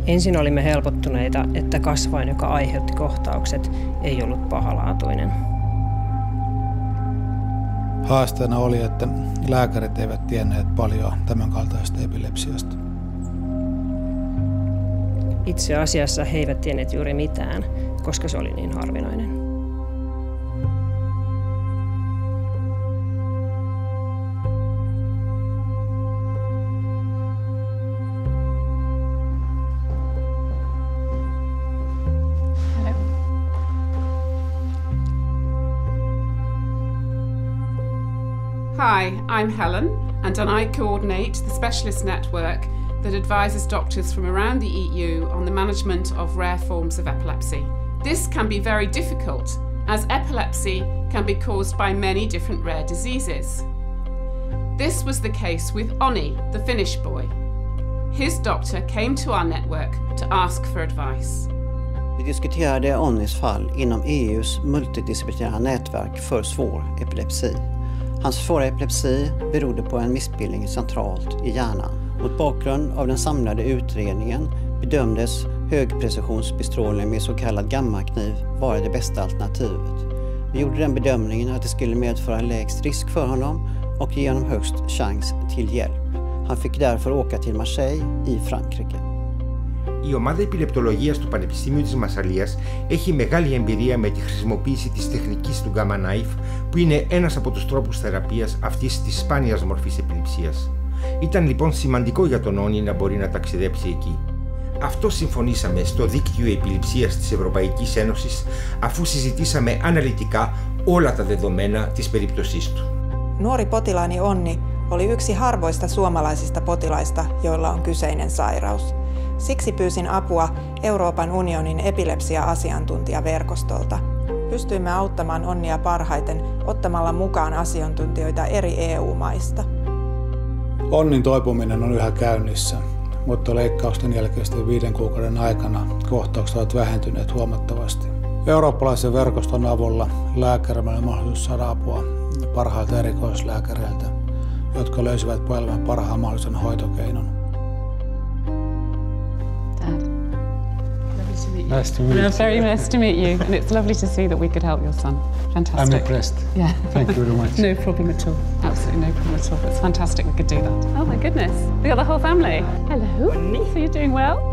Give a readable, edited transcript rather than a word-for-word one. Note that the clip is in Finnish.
Ensin olimme helpottuneita, että kasvain, joka aiheutti kohtaukset, ei ollut pahalaatuinen. Haasteena oli, että lääkärit eivät tienneet paljon tämänkaltaisesta epilepsiasta. Itse asiassa he eivät tienneet juuri mitään, koska se oli niin harvinainen. Hi, I'm Helen, and I coordinate the specialist network that advises doctors from around the EU on the management of rare forms of epilepsy. This can be very difficult, as epilepsy can be caused by many different rare diseases. This was the case with Onni, the Finnish boy. His doctor came to our network to ask for advice. Vi diskuterade Onnis fall inom EUs multidisciplinära nätverk för svår epilepsi. Hans svåra epilepsi berodde på en missbildning centralt i hjärnan. Mot bakgrund av den samlade utredningen bedömdes högprecisionsbestrålning med så kallad gammakniv vara det bästa alternativet. Vi gjorde den bedömningen att det skulle medföra lägst risk för honom och ge honom högst chans till hjälp. Han fick därför åka till Marseille i Frankrike. Η ομάδα επιλεπτολογίας του Πανεπιστημίου της Μασσαλίας έχει μεγάλη εμπειρία με τη χρησιμοποίηση της τεχνικής του Gamma Knife, που είναι ένας από τους τρόπους θεραπείας αυτής της σπάνιας μορφής επιληψίας. Ήταν λοιπόν σημαντικό για τον Όνι να μπορεί να ταξιδέψει εκεί. Αυτό συμφωνήσαμε στο δίκτυο επιληψίας της Ευρωπαϊκής Ένωσης, αφού συζητήσαμε αναλυτικά όλα τα δεδομένα της περίπτωσής του. Nuori potilaani Onni oli yksi harvoista suomalaisista potilaista, joilla on kyseinen sairaus. Siksi pyysin apua Euroopan unionin epilepsia-asiantuntijaverkostolta. Pystyimme auttamaan Onnia parhaiten ottamalla mukaan asiantuntijoita eri EU-maista. Onnin toipuminen on yhä käynnissä, mutta leikkausten jälkeisten 5 kuukauden aikana kohtaukset ovat vähentyneet huomattavasti. Eurooppalaisen verkoston avulla lääkärillä on mahdollisuus saada apua parhailta erikoislääkäreiltä, jotka löysivät pojalleen parhaan mahdollisen hoitokeinon. Nice to meet you. Very nice to meet you, and it's lovely to see that we could help your son. Fantastic. I'm impressed. Yeah. Thank you very much. No problem at all. Absolutely no problem at all. It's fantastic we could do that. Oh my goodness, we got the whole family. Hello. So you're doing well?